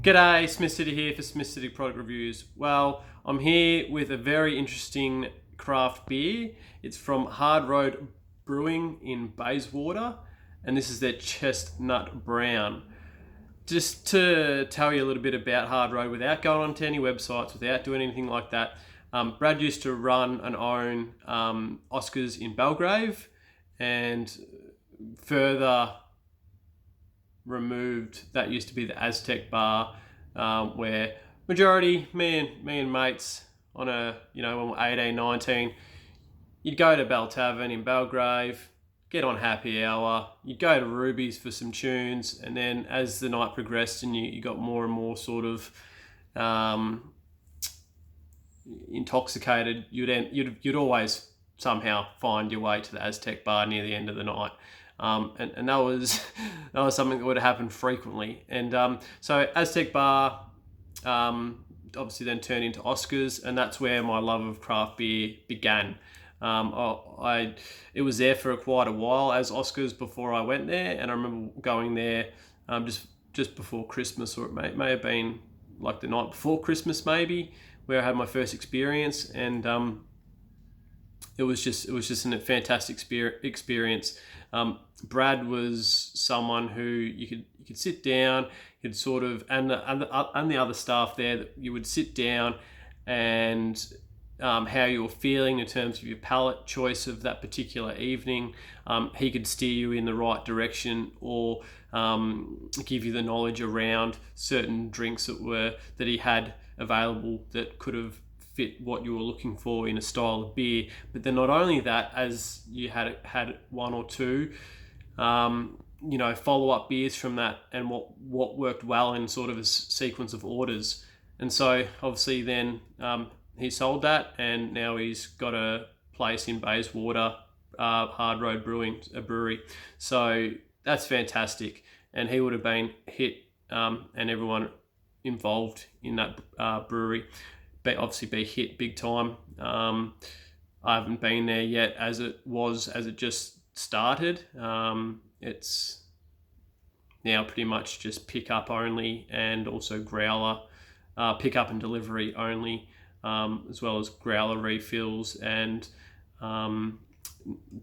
G'day, SmithCity here for SmithCity Product Reviews. Well, I'm here with a very interesting craft beer. It's from Hard Road Brewing in Bayswater, and this is their Chestnut Brown. Just to tell you a little bit about Hard Road without going onto any websites, without doing anything like that, Brad used to run and own Oscars in Belgrave, and further removed, that used to be the Aztec bar, where majority me and mates on a, when we're 18, 19, you'd go to Bell Tavern in Belgrave, get on happy hour, you'd go to Ruby's for some tunes, and then as the night progressed and you got more and more sort of intoxicated, you'd always somehow find your way to the Aztec bar near the end of the night. And that was something that would happen frequently. And so Aztec Bar obviously then turned into Oscars, and that's where my love of craft beer began. It was there for quite a while as Oscars before I went there, and I remember going there just before Christmas, or it may have been like the night before Christmas maybe, where I had my first experience, and it was just a fantastic experience. Brad was someone who you could sit down, you'd sort of, and the other staff there, that you would sit down and how you were feeling in terms of your palate choice of that particular evening. He could steer you in the right direction, or give you the knowledge around certain drinks that he had available that could have fit what you were looking for in a style of beer. But then not only that, as you had one or two follow-up beers from that, and what worked well in sort of a sequence of orders. And so obviously then he sold that, and now he's got a place in Bayswater, Hard Road Brewing, a brewery. So that's fantastic, and he would have been hit, and everyone involved in that brewery obviously be hit big time. I haven't been there yet as it just started. It's now pretty much just pick up only, and also growler, pick up and delivery only, as well as growler refills, and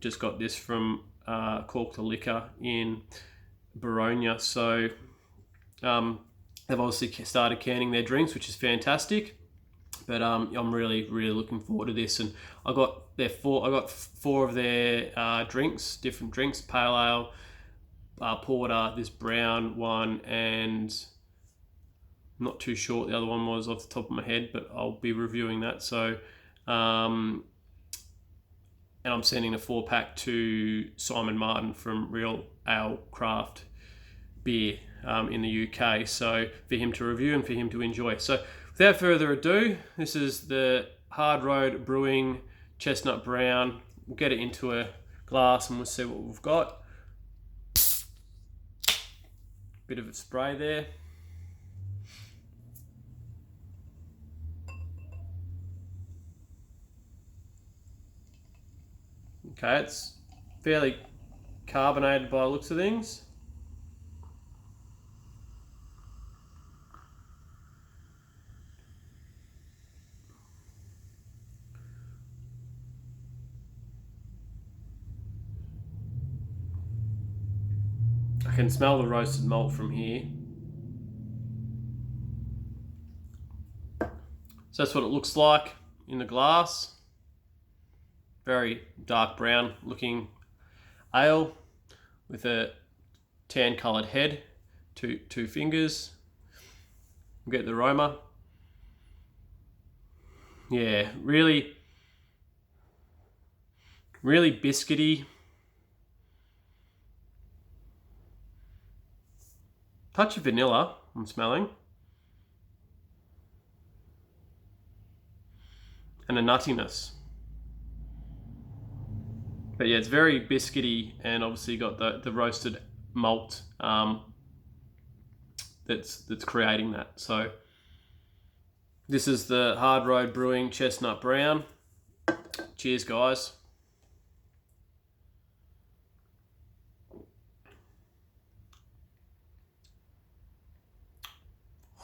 just got this from Cork to Liquor in Boronia. So they've obviously started canning their drinks, which is fantastic. But I'm really looking forward to this, and I got four of their drinks, different drinks: pale ale, porter, this brown one, and I'm not too sure what the other one was off the top of my head, but I'll be reviewing that. So, and I'm sending a 4-pack to Simon Martin from Real Ale Craft Beer in the UK, so for him to review and for him to enjoy. So without further ado, this is the Hard Road Brewing Chestnut Brown. We'll get it into a glass and we'll see what we've got. Bit of a spray there. Okay, it's fairly carbonated by the looks of things. I can smell the roasted malt from here. So that's what it looks like in the glass. Very dark brown looking ale with a tan coloured head, two fingers. We'll get the aroma. Yeah, really biscuity. Touch of vanilla I'm smelling, and a nuttiness. But yeah, it's very biscuity, and obviously got the roasted malt that's creating that. So this is the Hard Road Brewing Chestnut Brown. Cheers, guys.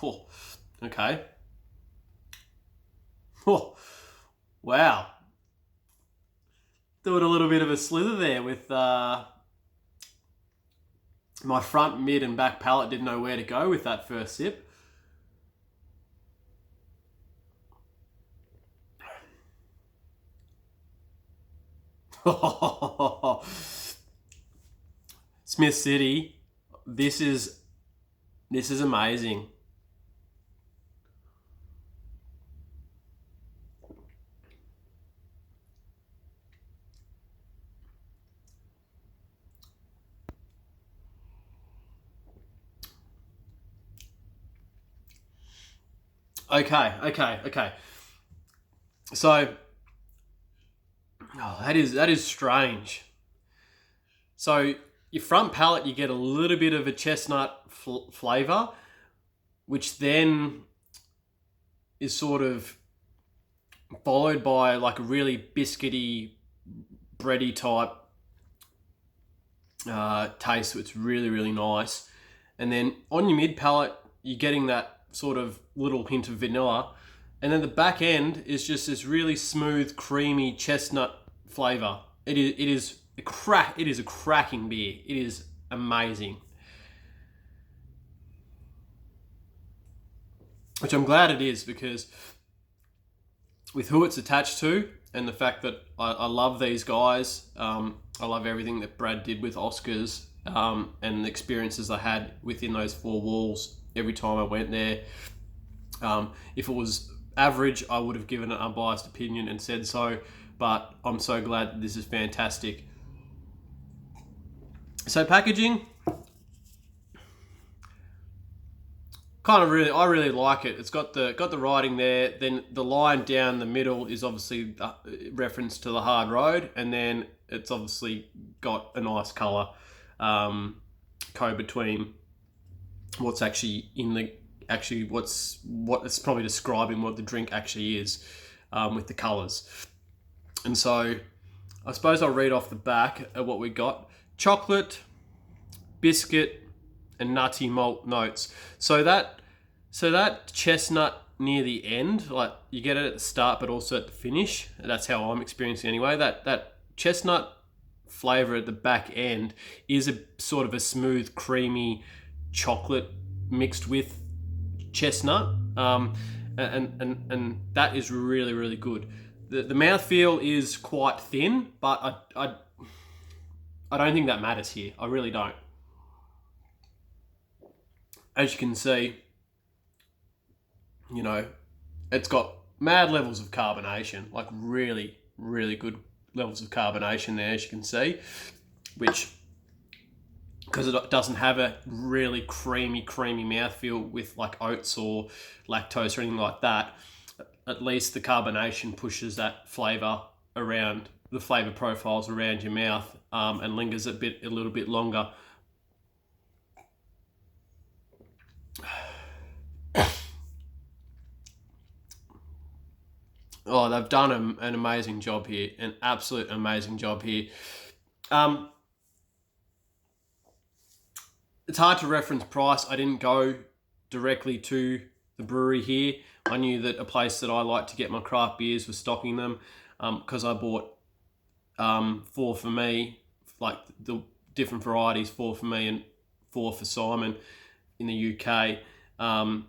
Oh, okay. Oh, wow. Doing a little bit of a slither there with my front, mid, and back palate didn't know where to go with that first sip. SmithCity, this is amazing. Okay. So, that is strange. So your front palate, you get a little bit of a chestnut flavour, which then is sort of followed by like a really biscuity, bready type taste. So it's really, really nice. And then on your mid palate, you're getting that sort of little hint of vanilla. And then the back end is just this really smooth, creamy chestnut flavour. It is a cracking beer. It is amazing. Which I'm glad it is, because with who it's attached to and the fact that I love these guys, I love everything that Brad did with Oscars, and the experiences I had within those four walls every time I went there. If it was average, I would have given an unbiased opinion and said so, but I'm so glad that this is fantastic. So packaging, I really like it. It's got the writing there. Then the line down the middle is obviously the reference to the hard road, and then it's obviously got a nice colour code between what's actually in the what it's probably describing what the drink actually is, with the colours. And so I suppose I'll read off the back of what we got: chocolate, biscuit, and nutty malt notes. So that chestnut near the end, like you get it at the start but also at the finish. That's how I'm experiencing anyway. That chestnut flavour at the back end is a sort of a smooth, creamy chocolate mixed with chestnut, and that is really, really good. The mouthfeel is quite thin, but I don't think that matters here. I really don't. As you can see, you know, it's got mad levels of carbonation, like really, really good levels of carbonation there, as you can see, which, because it doesn't have a really creamy mouthfeel with like oats or lactose or anything like that, at least the carbonation pushes that flavour around, the flavour profiles around your mouth, and lingers a little bit longer. Oh, they've done an amazing job here, an absolute amazing job here. It's hard to reference price. I didn't go directly to the brewery here. I knew that a place that I like to get my craft beers was stocking them, because I bought 4 for me, like the different varieties, 4 for me and 4 for Simon in the UK, and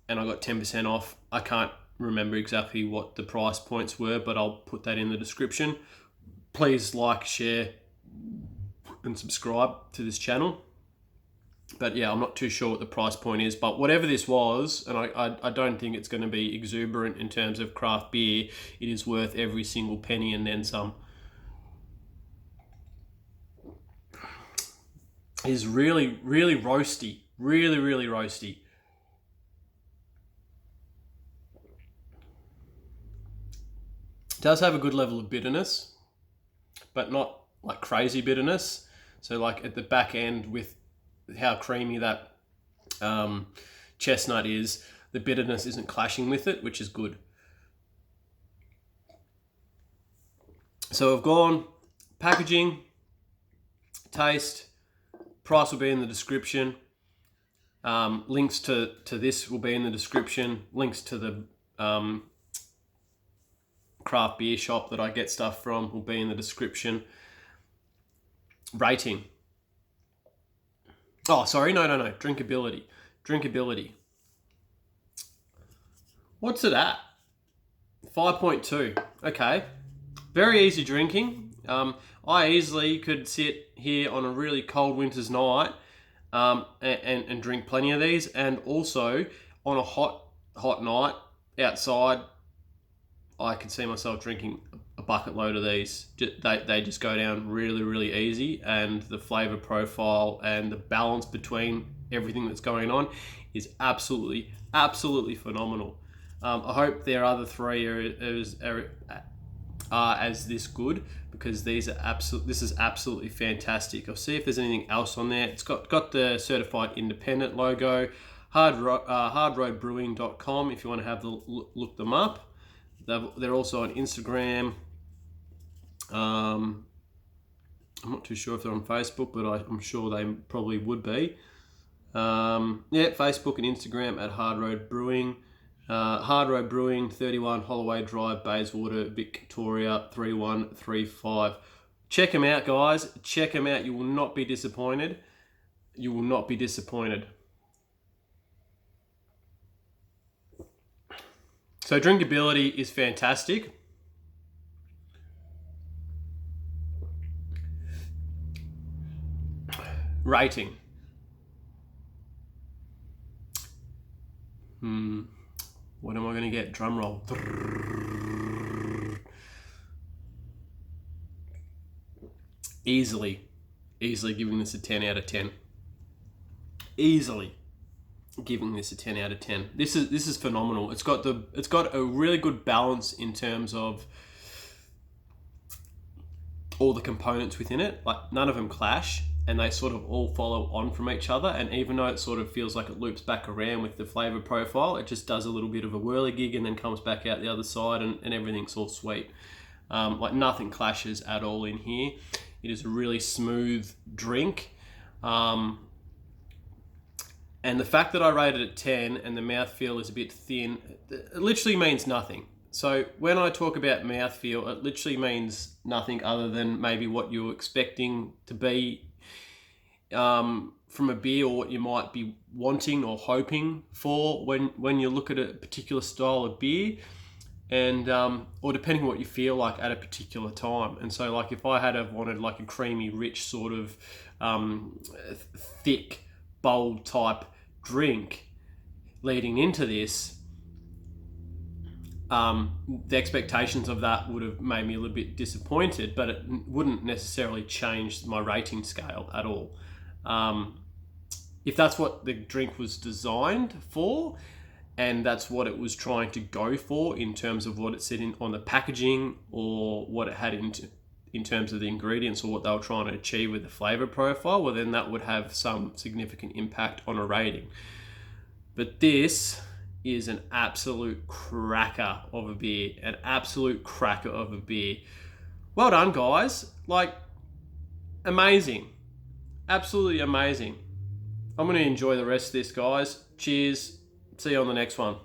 I got 10% off. I can't remember exactly what the price points were, but I'll put that in the description. Please like, share, and subscribe to this channel. But yeah, I'm not too sure what the price point is, but whatever this was, and I don't think it's going to be exuberant in terms of craft beer, it is worth every single penny and then some. It is really, really roasty. Really, really roasty. It does have a good level of bitterness, but not like crazy bitterness. So like at the back end, with how creamy that chestnut is, the bitterness isn't clashing with it, which is good. So I've gone packaging, taste, price will be in the description. Links to this will be in the description. Links to the craft beer shop that I get stuff from will be in the description. Rating. Oh, sorry, no. Drinkability. What's it at? 5.2. Okay. Very easy drinking. I easily could sit here on a really cold winter's night and drink plenty of these. And also on a hot night outside, I can see myself drinking a bucket load of these. They just go down really, really easy, and the flavour profile and the balance between everything that's going on is absolutely phenomenal. I hope their other three are as this good, because this is absolutely fantastic. I'll see if there's anything else on there. It's got the certified independent logo. hardroadbrewing.com if you want to have look them up. They're also on Instagram. I'm not too sure if they're on Facebook, but I'm sure they probably would be. Facebook and Instagram at Hard Road Brewing. Hard Road Brewing, 31 Holloway Drive, Bayswater, Victoria 3135. Check them out, guys. Check them out. You will not be disappointed. So drinkability is fantastic. Rating. What am I going to get? Drum roll. Easily giving this a 10 out of 10. Easily giving this a 10 out of 10. This is phenomenal. It's got a really good balance in terms of all the components within it. Like, none of them clash, and they sort of all follow on from each other. And even though it sort of feels like it loops back around with the flavor profile, it just does a little bit of a whirligig and then comes back out the other side, and everything's all sweet. Like, nothing clashes at all in here. It is a really smooth drink. And the fact that I rated it 10 and the mouthfeel is a bit thin, it literally means nothing. So when I talk about mouthfeel, it literally means nothing other than maybe what you're expecting to be from a beer, or what you might be wanting or hoping for when you look at a particular style of beer, and or depending what you feel like at a particular time. And so, like, if I had wanted like a creamy, rich sort of thick, bold type drink leading into this, the expectations of that would have made me a little bit disappointed, but it wouldn't necessarily change my rating scale at all. If that's what the drink was designed for, and that's what it was trying to go for in terms of what it said on the packaging, or what it had in terms of the ingredients, or what they were trying to achieve with the flavor profile, well, then that would have some significant impact on a rating. But this is an absolute cracker of a beer. Well done, guys. Like, amazing. Absolutely amazing. I'm going to enjoy the rest of this, guys. Cheers. See you on the next one.